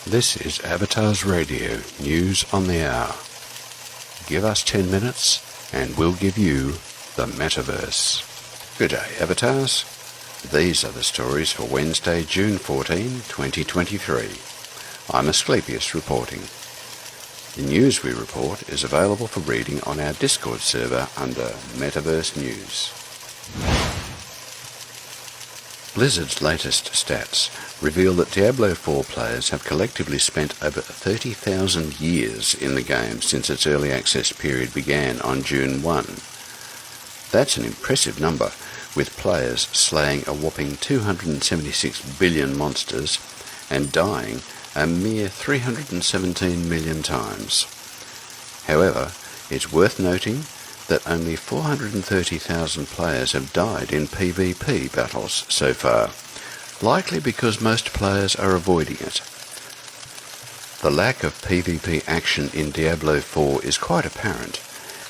This is Avatars Radio, news on the hour. Give us 10 minutes and we'll give you the metaverse. Good day, Avatars. These are the stories for Wednesday, June 14, 2023. I'm Asclepius reporting. The news we report is available for reading on our Discord server under Metaverse News. Blizzard's latest stats reveal that Diablo 4 players have collectively spent over 30,000 years in the game since its early access period began on June 1. That's an impressive number, with players slaying a whopping 276 billion monsters and dying a mere 317 million times. However, it's worth noting that only 430,000 players have died in PvP battles so far, likely because most players are avoiding it. The lack of PvP action in Diablo 4 is quite apparent,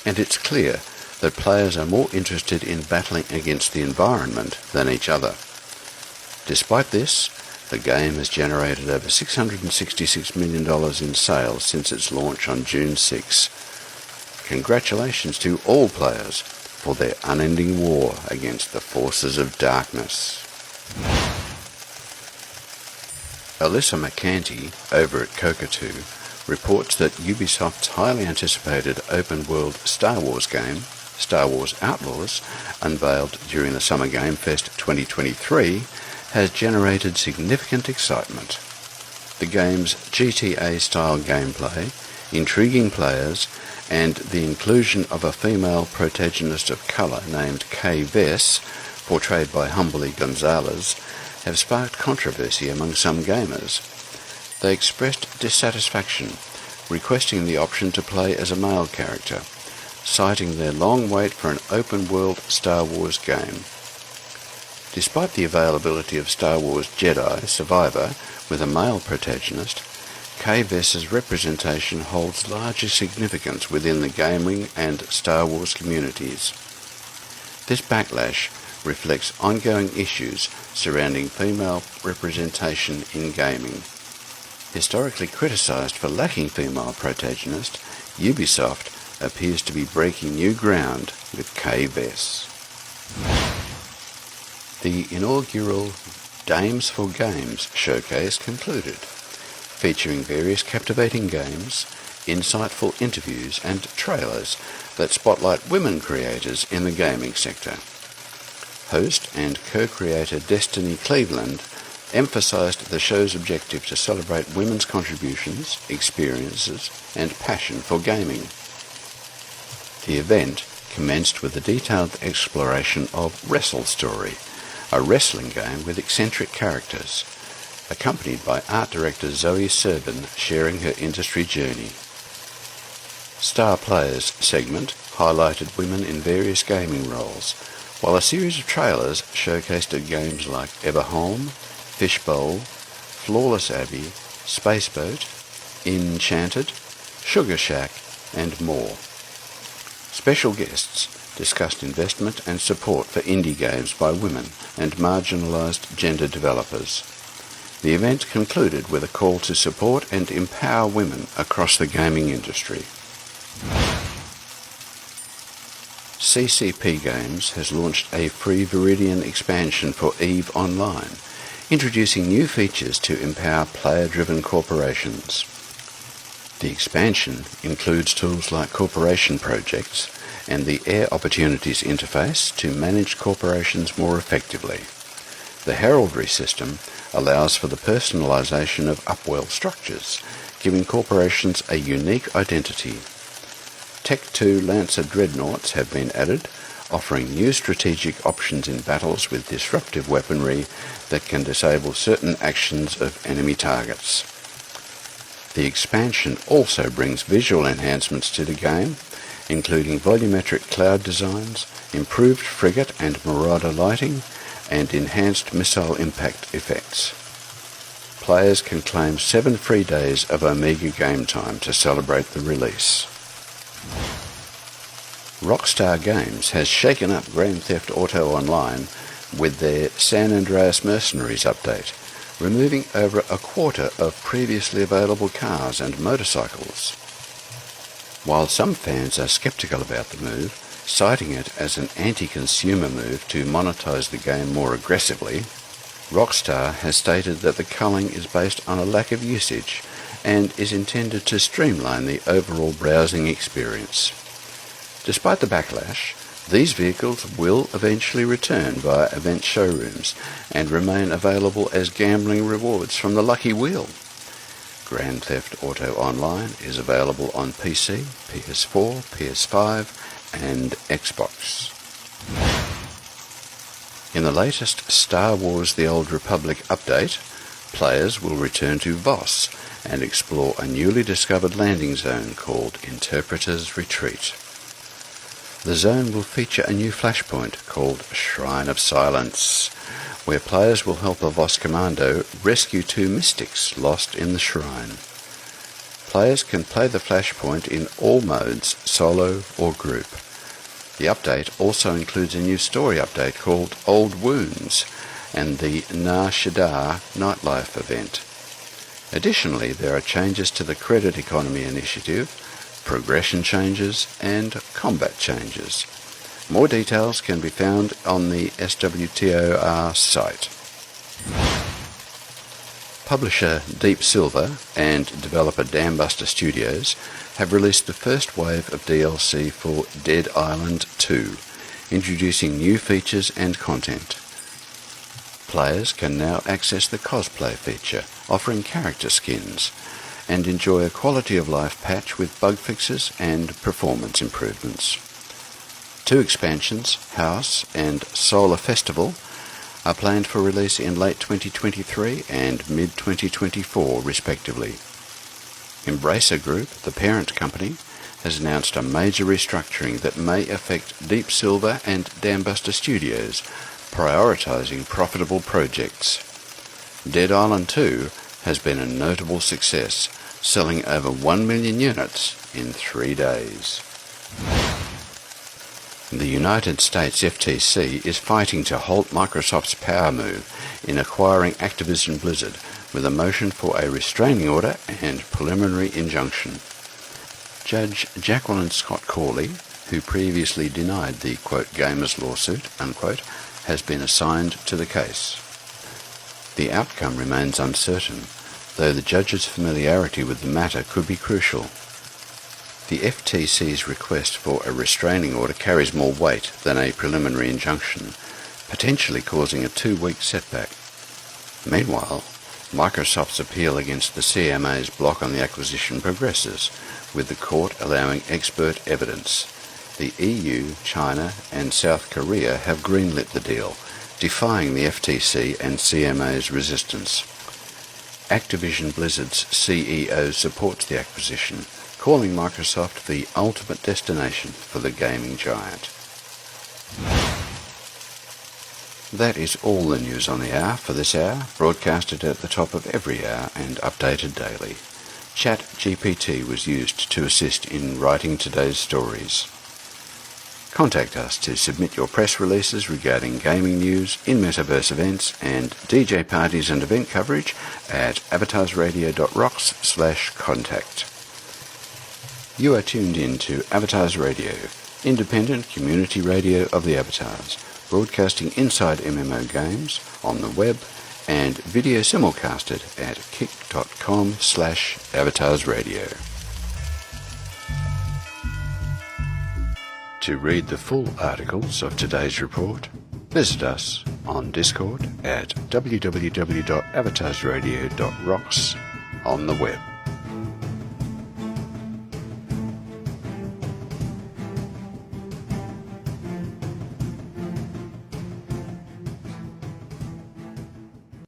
and it's clear that players are more interested in battling against the environment than each other. Despite this, the game has generated over $666 million in sales since its launch on June 6. Congratulations to all players for their unending war against the forces of darkness. Alyssa McCanty, over at Cockatoo, reports that Ubisoft's highly anticipated open-world Star Wars game, Star Wars Outlaws, unveiled during the Summer Game Fest 2023, has generated significant excitement. The game's GTA-style gameplay, intriguing players, and the inclusion of a female protagonist of colour named Kay Vess, portrayed by Humbly Gonzalez, have sparked controversy among some gamers. They expressed dissatisfaction, requesting the option to play as a male character, citing their long wait for an open-world Star Wars game. Despite the availability of Star Wars Jedi Survivor with a male protagonist, Kay Vess's representation holds larger significance within the gaming and Star Wars communities. This backlash reflects ongoing issues surrounding female representation in gaming. Historically criticised for lacking female protagonist, Ubisoft appears to be breaking new ground with Kay Vess. The inaugural Dames for Games showcase concluded, featuring various captivating games, insightful interviews and trailers that spotlight women creators in the gaming sector. Host and co-creator Destiny Cleveland emphasized the show's objective to celebrate women's contributions, experiences and passion for gaming. The event commenced with a detailed exploration of Wrestle Story, a wrestling game with eccentric characters, accompanied by art director Zoe Serban sharing her industry journey. Star Players segment highlighted women in various gaming roles, while a series of trailers showcased games like Everhome, Fishbowl, Flawless Abbey, Spaceboat, Enchanted, Sugar Shack, and more. Special guests discussed investment and support for indie games by women and marginalised gender developers. The event concluded with a call to support and empower women across the gaming industry. CCP Games has launched a free Viridian expansion for EVE Online, introducing new features to empower player-driven corporations. The expansion includes tools like corporation projects and the Air Opportunities interface to manage corporations more effectively. The heraldry system allows for the personalisation of Upwell structures, giving corporations a unique identity. Tech 2 Lancer dreadnoughts have been added, offering new strategic options in battles with disruptive weaponry that can disable certain actions of enemy targets. The expansion also brings visual enhancements to the game, including volumetric cloud designs, improved frigate and marauder lighting, and enhanced missile impact effects. Players can claim 7 free days of Omega game time to celebrate the release. Rockstar Games has shaken up Grand Theft Auto Online with their San Andreas Mercenaries update, removing over a quarter of previously available cars and motorcycles. While some fans are sceptical about the move, citing it as an anti-consumer move to monetize the game more aggressively, Rockstar has stated that the culling is based on a lack of usage and is intended to streamline the overall browsing experience. Despite the backlash, these vehicles will eventually return via event showrooms and remain available as gambling rewards from the Lucky Wheel. Grand Theft Auto Online is available on PC, PS4, PS5 and Xbox. In the latest Star Wars The Old Republic update, players will return to Voss and explore a newly discovered landing zone called Interpreter's Retreat. The zone will feature a new flashpoint called Shrine of Silence, where players will help a Voss commando rescue two mystics lost in the shrine. Players can play the flashpoint in all modes, solo or group. The update also includes a new story update called Old Wounds and the Nar Shaddaa nightlife event. Additionally, there are changes to the credit economy initiative, progression changes and combat changes. More details can be found on the SWTOR site. Publisher Deep Silver and developer Dambuster Studios have released the first wave of DLC for Dead Island 2, introducing new features and content. Players can now access the cosplay feature, offering character skins, and enjoy a quality-of-life patch with bug fixes and performance improvements. Two expansions, House and Solar Festival, are planned for release in late 2023 and mid-2024 respectively. Embracer Group, the parent company, has announced a major restructuring that may affect Deep Silver and Dambuster Studios, prioritising profitable projects. Dead Island 2 has been a notable success, selling over 1 million units in 3 days. The United States FTC is fighting to halt Microsoft's power move in acquiring Activision Blizzard with a motion for a restraining order and preliminary injunction. Judge Jacqueline Scott Corley, who previously denied the quote, gamers lawsuit, unquote, has been assigned to the case. The outcome remains uncertain, though the judge's familiarity with the matter could be crucial. The FTC's request for a restraining order carries more weight than a preliminary injunction, potentially causing a 2-week setback. Meanwhile, Microsoft's appeal against the CMA's block on the acquisition progresses, with the court allowing expert evidence. The EU, China and South Korea have greenlit the deal, defying the FTC and CMA's resistance. Activision Blizzard's CEO supports the acquisition, calling Microsoft the ultimate destination for the gaming giant. That is all the news on the hour for this hour, broadcasted at the top of every hour and updated daily. ChatGPT was used to assist in writing today's stories. Contact us to submit your press releases regarding gaming news, in-metaverse events and DJ parties and event coverage at avataarsradio.rocks/contact. You are tuned in to Avatars Radio, independent community radio of the Avatars, broadcasting inside MMO games, on the web, and video simulcasted at kick.com/avatarsradio. To read the full articles of today's report, visit us on Discord at www.avatarsradio.rocks on the web.